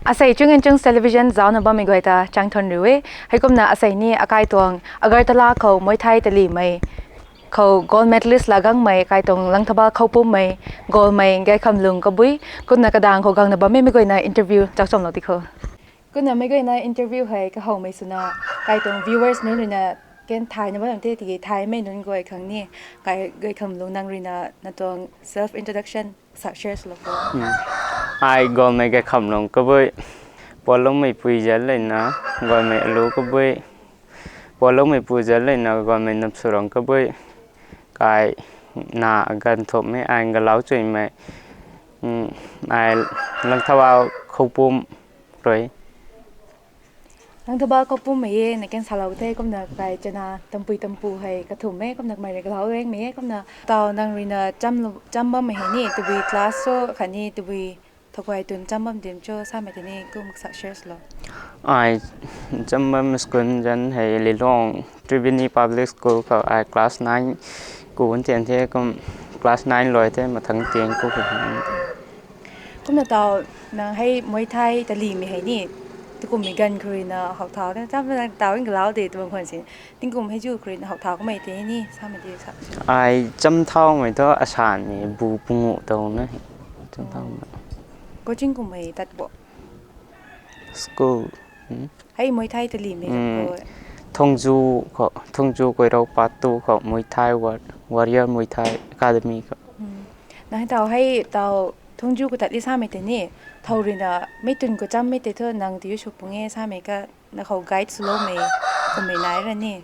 อาศัยจุงเงินจุงเทเลวิชันจ้าวนบ่มีกวยตาจังทนรู้ให้กุมนาอาศัยนี่อากายตวงอากาศตลาเขามวยไทยตะลีไม่เขา gold medalist ลากังไม่กายตวงลังทบาเขาปุ่มไม่ gold ไม่แกคำลุงกบุยกุนนากระดังเขากังนาบ่ไม่กวยนาอินเตอร์วิวจากสมเราติเขากุนนาไม่กวยนาอินเตอร์วิวให้ก็เขาไม่สุนากายตวง viewers นู้นเลยนะแกนไทยนะว่าอย่างที่ที่ไทยไม่นู้นกวยครั้งนี้กายคำลุงนางรีนานาตวง self introduction สัก share สุดเลยไอ้GOLMEI cái khẩm lùng cái bơi bỏ lông mày bùi dẫn lên nó GOLMEI lú cái bơi bỏ lông mày bùi dẫn lên nó GOLMEI nằm sờ rong cái bơi cái nà gần thộp mấy anh cái láo chuyện mày ai lần thao vào khâu bùm rồi lần thao vào khâu bùm mấy này cái sao lâu thế cũng là cái chân à tầm pù hay cái thùng mấy cũng là mày cái láo ấy mấy cũng là tao đang rin là chăm bơm mày này từ vì class số khả ni từ vì thọc vài tuần chăm bơm điểm cho sao mày thế này cũng một success rồi ai chăm bơm school dân hay lý long Tribini Public School có ai class 9 cô vẫn tiền thế cũng class 9 rồi thế mà thằng tiền cô cũng là tao nàng hay Muay Thai tao lì mày hay nè tụi cùng mình gần cười là học tháo đấy chắc là tao cái lão để tụi mình còn gì tính cùng hay chưa cười là học tháo của mày thế nè sao mày thế sao ai chăm thao mày đó sản này bù ngủ đâu nữa chăm thao có chính cùng mày tật bộ school hay Muay Thai tao lì mày rồi thông du quay đầu patu có Muay Thai warrior Muay Thai academy có nàng tao thông du của tật đi sao mày thế nè thầu rồi là mấy tuần của trăm mấy thế thôi nàng thì chụp nghe sao mày cả là khẩu guide slow mày còn mày lái ra nè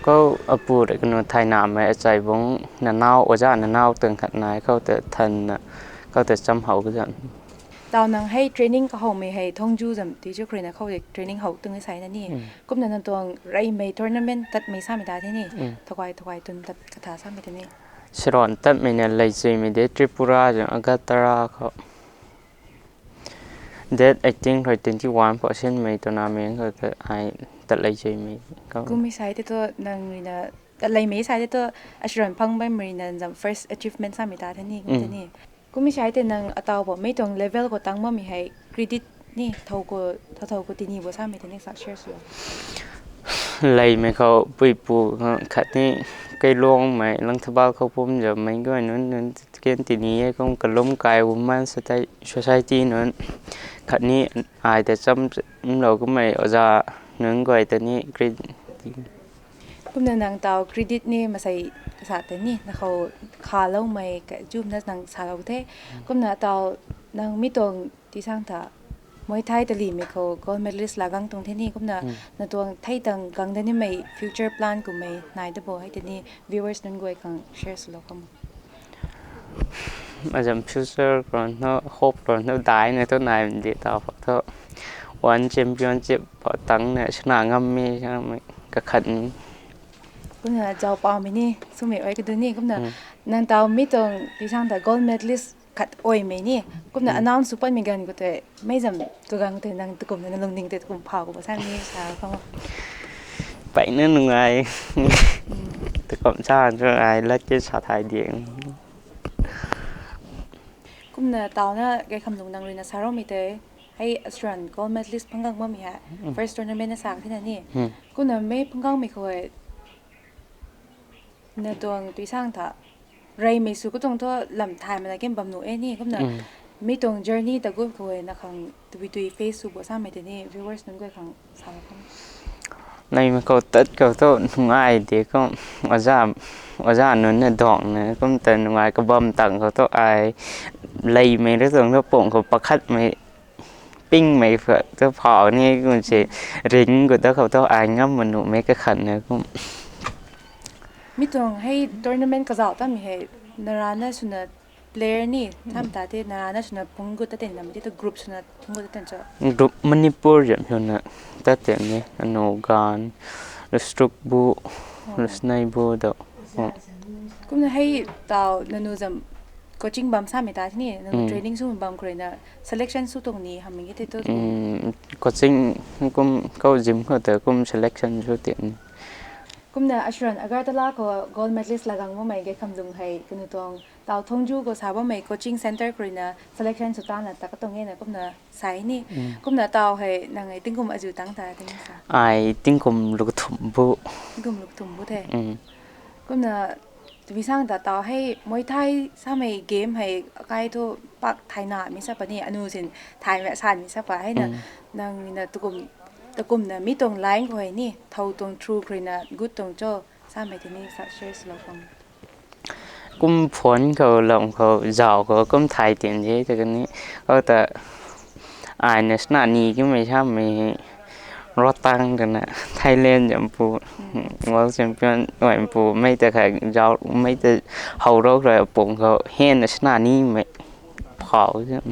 có apu để cái nó thay nam mày chạy vốn là nao ở ra là nao từng khát này câu từ thần câu từ chăm hậu cái dạng tao nàng hay training có hậu mày hay thông du dầm thì trước rồi là khâu để training hậu từng cái sai nè cũng là nàng tuồng ray mày tournament tật mày sao mày đá thế nè thầu quay tuần tật cả thà sao mày thế nè Sron tật mày này lấy gì mày để Tripura rồi Agatara có That I think rồi 21% mày tụi nào mày có thể ai tật lấy gì mày cũng mấy sai thế thôi nàng là tật lấy mấy sai thế thôi Asron phăng bay mày là first achievement sao mày đá thế nè cũng thế nè cũng mấy sai thế nàng tao bảo mấy tuần level của tăng mà mày hay credit nè thầu của tin nhị của sao mày thế nè success rồi lấy mày có bùi bù khát nè cây luông mày lăng tháp bao khâu bùm giờ mấy cái nó cái tin nhị cũng cả lông cài woman society nữa khát nè ai để chăm đầu của mày ở ra nướng gọi tên nè credit cũng là nàng tao credit nè mà sai sát thế nè làเขาkhá lâu mày cái chụp nó nàng xả lâu thế cũng là tao nàng mi tuồngที่สร้างta Muay Thai tali màyเขาgold medalist là gang tông thế này cũng là tuồng thay tầng gang thế này mày future plan của mày này đó bộ hay thế này viewers nên gọi càng share số không mà dòng future còn nó hope còn nó đái này thôi này mình để tao phải thôi one championship bỏ tăng này sẽ là ngâm mi cho mày các khẩn cũng là giàu bao mày nè số mày ấy cái thứ này cũng là nàng tao mi tuồngที่สร้างta gold medalist khát oi mày nè cũng là announce super mình gần có thể mấy dầm tụi gần có thể năng tụi cùng là lồng đình tụi cùng phao của sang đi sao không vậy nên là ai tụi cộng cha cho ai lấy cái xả thải điện cũng là tao nó cái khăm dùng năng lượng là sao rồi mày thế hay Australian gold medalist phăng ngang mà mày hả first tournament là sao thế này nè cũng là mấy phăng ngang mày khơi nên tuồng tùy sang thà ray mấy số có tuồng thôi làm thải mà là cái bầm nụ ấy nè cũng là mấy tuồng journey ta cũng khơi là khang tùy Facebook của sao mày thế này viewers nên coi khang sao không này mà cậu tất cậu thôi ngoài thì không ở ra nó là đòn này cũng từ ngoài cái bom tặng cậu thôi ai lấy mấy đứa thường nó bụng của bác khách mày ping mày phải tôi phò này cũng chỉ ring của tôi cậu thôi ai ngắm mình nụ mấy cái khẩn này cũng mấy tuồng hay tournament cái dạo ta mình hay nara na suna player ni tham ta thế nara na suna pungu ta tên làm thế ta group suna pungu ta tên cho group Manipur vậy thôi nè ta tên này nó gan stroke bu snai bu đó cũng là hay tao nanu dầm coaching bam sao mày ta thế này nanu training su bam kore na selection su tông ni hàm mình cái thế tôi coaching cũng câu gym có thể cũng selection su tiền cũng là Australian agar ta la ko gold medalist lagang mo may kay kamjung hay kanu tong ตาวทงจูก็สาวว่าไม่โคชชิ่งเซ็นเตอร์กรีน่ะ selection สุดท้ายน่ะแต่ก็ตรงนี้น่ะก็น่ะสายนี่ก็น่ะตาวให้นางไอ้ติ้งกุมอายุตั้งแต่ติ้งซะไอ้ติ้งกลมลูกถุ่มบุติ้งกุมลูกทุ่มบุแท้ก็น่ะวิสังแต่ตาวให้มวยไทยสามัยเกมให้ใกล้ทั่วปักไทยนามีสักปะนี่อนุสินไทยแม่ชันมีสักปะให้น่ะนางนี่น่ะตะกุมน่ะมีตรงไลน์ก็ให้นี่เท่าตรง true กรีน่ะ good ตรงโจสามัยที่นี่สัก share เราฟังกุมฝนเขาลมเขาเจาะเขากุมไทยเตียนเยอะแต่กันนี้ก็แต่ไอ้เนี่ยสนานีก็ไม่ใช่ไม่รถตั้งกันนะไทยแลนด์จำปูว่าแชมเปี้ยนหน่วยปูไม่แต่แข่งเจาะไม่แต่เขาโรคเลยปุ่มเขาเห็นสนานีไม่เผาใช่ไหม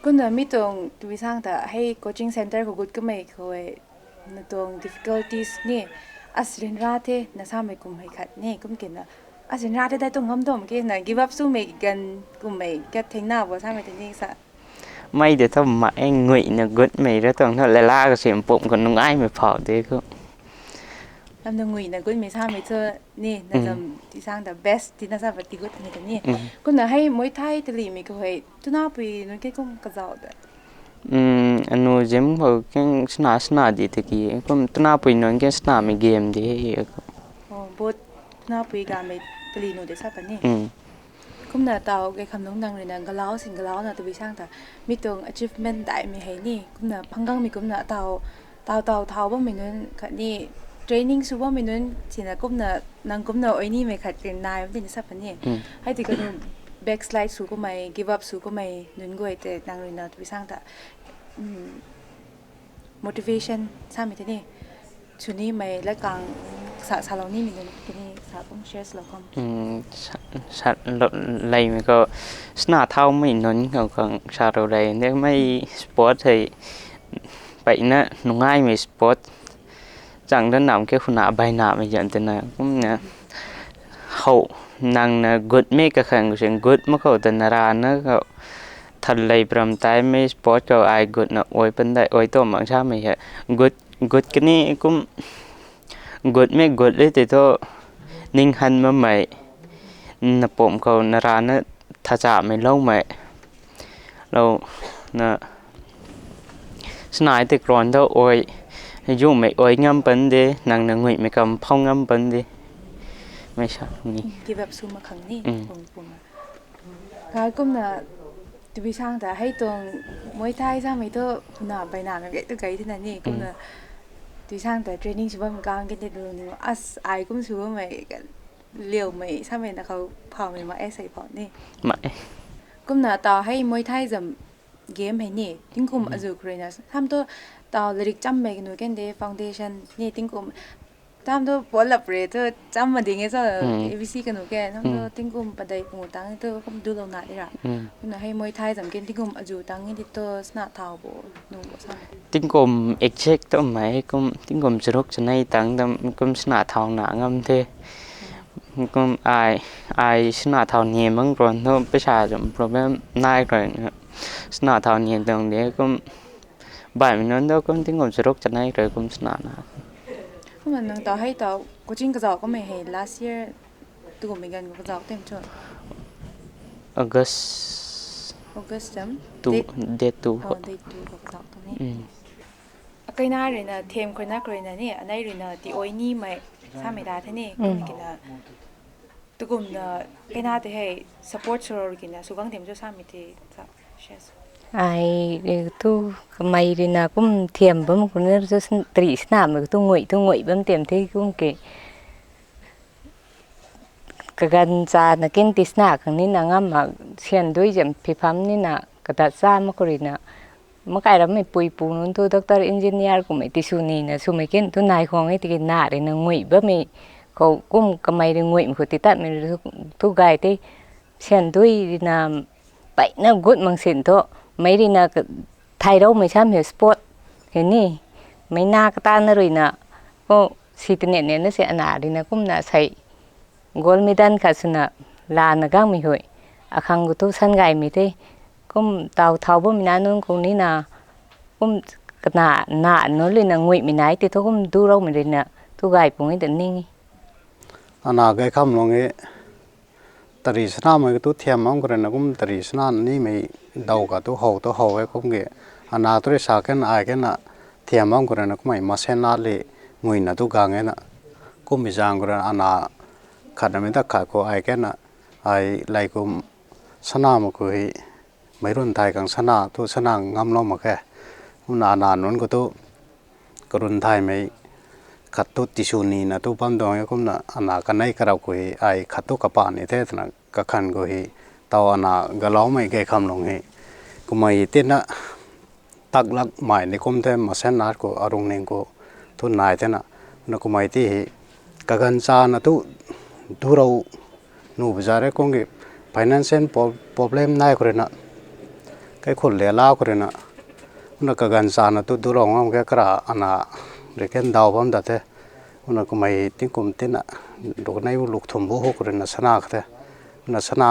ก็น่ะมีตรงวิสังแต่ให้ coaching center ของ good ก็ไม่เคยในตรง difficulties นี่อัศรินราเทน่ะสามัยกุมให้ขัดนี่กุมกินน่ะอาสินราได้ตรงคำตอบเมื่อกี้นะ give up สู้ไม่กันกูไม่ก็ทิ้งหน้าว่าใช่ไหมทีนี้สัไม่เดี๋ยวถ้ามาเองงุยเนี่ยกดไม่ได้ต้องเท่าไรล่าก็เสียงปุ่มคนน้องไอ้ไม่พอเด็กก็ทำตรงงุยนะกดไม่ใช่ไม่เธอนี่น่าจะที่สร้างแต่ best ที่น่าจะปฏิกดในตัวนี้ก็น่าให้มวยไทยตลีมีก็ให้ทุน่าไปนั่นก็กระเจ้าเด้อันนู้นเจมเขาแค่สนาดีตะกี้ก็ทุน่าไปนั่นแค่สนาไม่เกมดีก็บทน่าไปการไม่ตลีโนเดซ่าปนี่ก็น่าเตาไอ้คำน้องดังเลยนะกะเล้าสิ่งกะเล้าน่ะตัววิช่างแต่มีตรง achievement ได้ไม่ให้นี่ก็น่าพังกังมีก็น่าเตาว่าไม่นั่นค่ะนี่ training สุว่าไม่นั่นสินะก็น่านางก็น่าไอ้นี่ไม่ขัดเกณฑ์นายไม่ได้สับปะนี่ให้ที่ก็นู่น backslide สู้ก็ไม่ give up สู้ก็ไม่นั่นก็ไอ้แต่นางเลยนะตัววิช่างแต่ motivation สร้างไม่ได้นี่ชุดนี้ไม่และกลางสาเรานี่มีเงินที่นี่สาต้อง share เราก็สัตว์อะไรมันก็สนาเท่าไม่นนของชาเราใดเนี่ยไม่สปอร์ตให้ไปนะนุ่งง่ายไม่สปอร์ตจังด้านหนำแค่คุณอาใบหนาไม่ยันแต่นะก็เนี่ยเขานางนะกดไม่กระแข่งเสียงกดเมื่อเขาแต่นารานะเขาทันเลยประมตายไม่สปอร์ตก็ไอ้กดนะโอยเป็นได้โอยตัวมังชาไม่ใช่กดกันนี่ก็กดไม่กดเลยแต่ตัวนิ่งหันมาใหม่นับผมเขานารานะถ้าจะไม่เล่าใหม่เรานะสนายติดร้อนเท่าโอยยุ่งไม่โอยงำเป็นดีนางงุยไม่กำพ่องำเป็นดีไม่ใช่นี่กี่แบบซูมาขังนี่ปุ่มการกุมน่ะที่พี่ช่างแต่ให้ตรงมวยไทยสร้างไม่เท่าหนาไปหนาไม่เกิดตัวไกลที่นั่นนี่กุมน่ะที่ช่างแต่ training ชิบะมันกลางกันเด็ดเลยนี่ว่าไอ้กุมชิบะไม่กันเลี้ยวไม่ใช่ไหมนะเขาเผาไม่มาใส่พอนี่ไม่กุมน่ะต่อให้มวยไทยจะเกมให้นี่ทิ้งกุมอาจุกเลยนะทำตัวต่อเลิกจำไม่กันหนูกันเดย์ foundation นี่ทิ้งกุมทำตัวบอลลับเลยตัวจำมาดีไงซะABC กันหนูแกทำตัวทิ้งกุมประเดี๋ยวกูตั้งตัวกุมดูลงหน้าได้ละคุณน่ะให้มวยไทยจำกันทิ้งกุมอาจุตั้งนี่ตัวสนาเท้าโบหนูบ่ใช่ทิ้งกุมเอ็กเช็คตัวไหมกุมทิ้งกุมจะรกจะในตั้งแต่กุมสนาเท้าหนางำเทกุมไอสนาเท้าเนียมั้งก่อนถ้าประชาชน problem นายก่อนสนาเท้าเนียตรงนี้กุมบ่ายมันนั้นแล้วกุมทิ้งกุมจะรกจะในเลยกุมสนานะก็มันต่อให้ต่อกูจริงกระจอกก็ไม่เห็น last year ตัวเหมือนกันกระจอกเต็มชนAugust จำเดตูกระจอกตรงนี้ใครน่าเรียนนะเทมคนน่าเรียนนะนี่อันไหนเรียนนะที่โอ้ยนี่ไม่ทราบไม่ได้ท่านี่ก็ไม่กินนะตัวกลุ่มนะใครน่าที่ให้ support ช่วยกินนะสุขภาพเต็มจะทราบไม่ได้ทราบ share ai tu mày thì nào cũng thèm bấm cũng nó rất tỉ nào mà tu nguội bấm thèm thế cũng kì cái gần ra là cái tỉ nào cái này là ngắm mà xem đôi dầm phi phàm này là cái đặt ra mà cái này mà cái đó mình bùi nó tu doctor engineer của mình tỉ su này là su mấy cái tu này không ấy thì cái nã đấy là nguội bấm mình cậu cũng cái mày thì nguội mà tỉ tát mình tu gai thế xem đôi là vậy nó good mang xin thôi mấy đi na thay đâu mấy trăm hiểu sport thế nè mấy na cái ta nó rồi nè có xịt nè nó sẽ nã đi nè cũng nã say gold medal cả sự nè là nè gang mình hỏi à khang của tôi săn gài mình thế cũng tàu tháo bơm mình ăn luôn cũng ní nè cũng cái nã nó lên nè nguội mình nãy thì tôi cũng đu đâu mình rồi nè tôi gài cũng ấy tận ninh anh nào cái không luôn ấy ตรีสนามมันก็ตัวเทียมมันก็เรนนะกุมตรีสนามนี่ไม่ดาวกับตัวเขาไอ้กุมเกอนาตัวสากันไอ้กันนะเทียมมันก็เรนนะกุมไม่มาเซนนาเลยมวยนะตัวกางเงินนะกุมมิจางก็เรนอนาขัดไม่ตักขาดก็ไอ้กันนะไอ้ไล่กุมสนามก็ให้ไม่รุ่นไทยกังสนามตัวสนามงามล้อมมาแค่กุมนานนั้นก็ตัวกรุ่นไทยไม่ขัดตัวติชูนีนะตัวปั๊มดองกุมนะอนากันไหนก็เราก็ให้ไอ้ขัดตัวกระปานนี่เท่านั้นก็ขันก็ให้ตัวอนาก็ล้อไม่แก่คำลงให้กุมไม่ติดนะตักลักใหม่ในกุมเท่มาเส้นนัดก็อารมณ์เองก็ทุนนายเท่านะนักกุมไม่ที่ก็กันซานะตัวดูเราหนูพิจารณาคงเก็บ financial problem นายก็เลยนะแค่คนเลี้ยล่าก็เลยนะนักกันซานะตัวดูเรางามแค่กระอันน่ะเด็กกันดาวผมดัดเถอะนักกุมไม่ที่กุมที่น่ะดูในลูกทุ่มบุหกเลยนะสนาเถอะนะสนา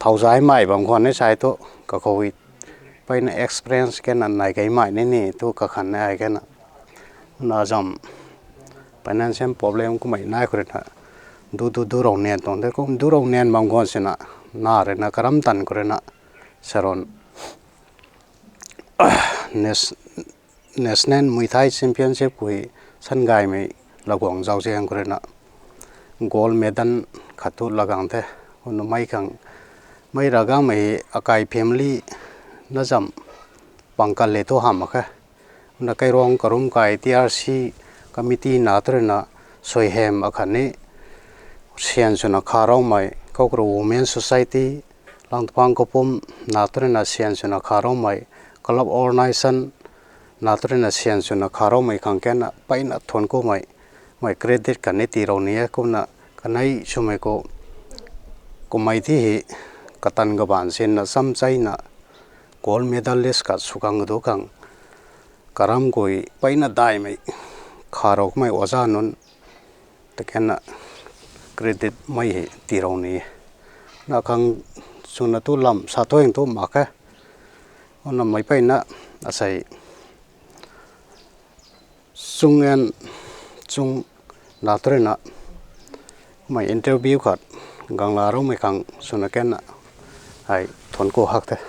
เท่าใจใหม่บางคนในใจตัวก็เขาไปใน experience กันนั่นไหนก็ใหม่นี่ตัวก็ขันในไอ้กันนะน่าจำ financial problem ก็ไม่น่าคนนะดูเราเนี่ยตรงนี้ก็ดูเราเนี่ยบางคนสินะน่าเรนะกระมตันคนนะสรอนnational Muay-thai championship คุยสันไกไม่ละกวางเจ้าเสียงคนนะ gold medal ขัดทุนละกังเถอะคนไม่กังไม่ระกังไม่อากาย family น่าจำบังกันเลยตัวหามะค่ะนักไอรองกรุมกาย TRC committee นาตรนะสวยแฮมอาคันนี้เชียนสุนัขเราไม่ก็กลัว women society หลังพังกปุ่มนาตรนะเชียนสุนัขเราไม่ club organization นาตรนะเชียนสุนัขเราไม่ขังแก่นะไปนะทนก็ไม่เครดิตกันในตีเราเนี่ยก็นะกันในช่วงก็ไม่ที่กัตันกับบานเซนนะซ้ำใจนะ gold medalist กับสุขังดูขังการัมกุยไปนะได้ไหมขารอกไม่ว่าจะนุนแต่แค่นะเครดิตไม่ตีเรานี้นะขังสุนัขตัวลำสาตัวเองตัวหมากวันนั้นไม่ไปนะอาศัยซุงเงินซุงนาตรีนะไม่อินเทอร์วิวขัดกังลาเราไม่ขังสุนัขแค่นะให้ทนโกหักเถอะ